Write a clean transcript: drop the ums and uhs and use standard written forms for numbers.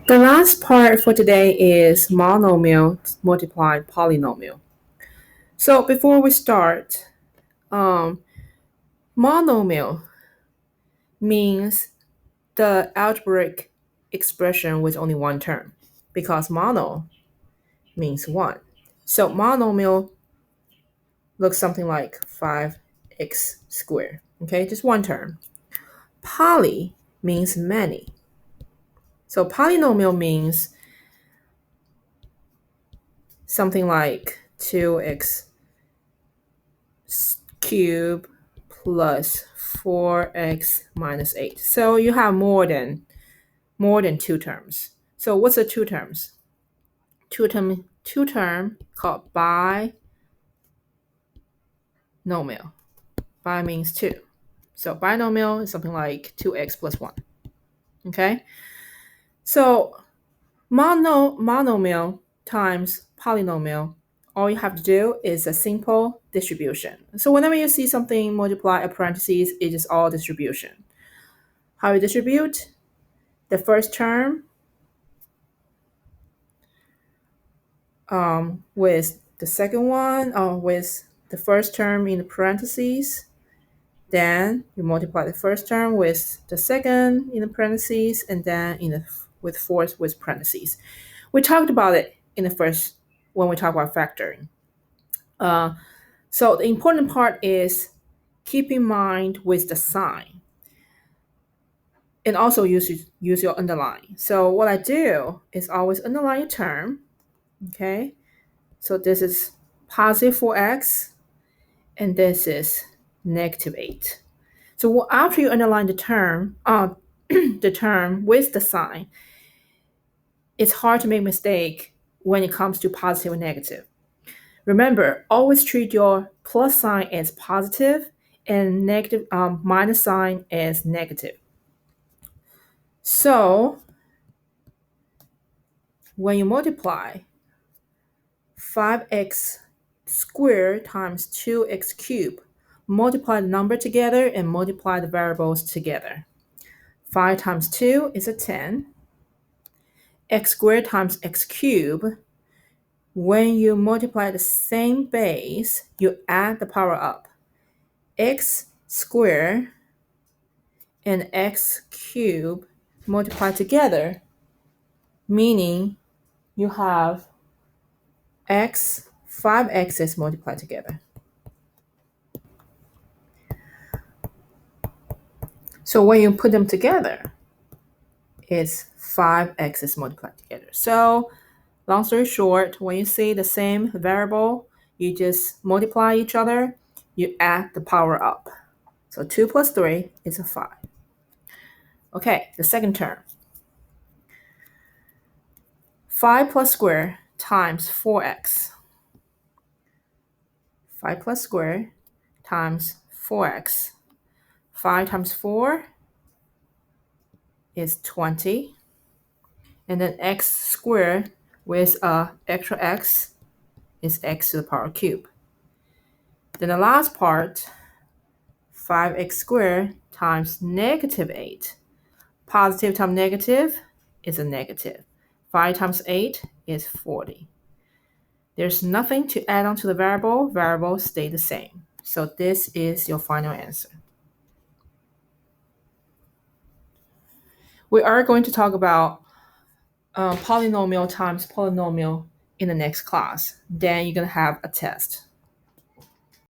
The last part for today is monomial multiplied polynomial. So before we start, monomial means the algebraic expression with only one term because mono means one. So monomial looks something like 5x squared. Okay, just one term. Poly means many. So polynomial means something like 2x cubed plus 4x minus 8. So you have more than two terms. So what's the two terms? Two term called binomial. Bi means two. So binomial is something like 2x plus 1. Okay? So monomial times polynomial, all you have to do is a simple distribution. So whenever you see something multiply a parentheses, it is all distribution. How you distribute? The first term with the second one, with the first term in the parentheses. Then you multiply the first term with the second in the parentheses, and then with fourth with parentheses. We talked about it in the first when we talk about factoring. So the important part is keep in mind with the sign, and also use your underline. So what I do is always underline a term. Okay, so this is positive 4x, and this is negative 8. So after you underline the term, the term with the sign, it's hard to make mistake when it comes to positive and negative. Remember, always treat your plus sign as positive and negative minus sign as negative. So when you multiply 5x squared times 2x cubed, multiply the number together and multiply the variables together. 5 times 2 is a 10. X squared times x cubed. When you multiply the same base, you add the power up. X squared and x cubed multiply together, meaning you have 5x's multiplied together. So when you put them together, it's 5x's multiplied together. So long story short, when you see the same variable, you just multiply each other, you add the power up. So 2 plus 3 is a 5. Okay, the second term. 5 plus square times 4x. 5 plus square times 4x. 5 times 4 is 20. And then x squared with an extra x is x to the power cube. Then the last part, 5x squared times negative 8. Positive times negative is a negative. 5 times 8 is 40. There's nothing to add on to the variable. Variables stay the same. So this is your final answer. We are going to talk about polynomial times polynomial in the next class. Then you're going to have a test.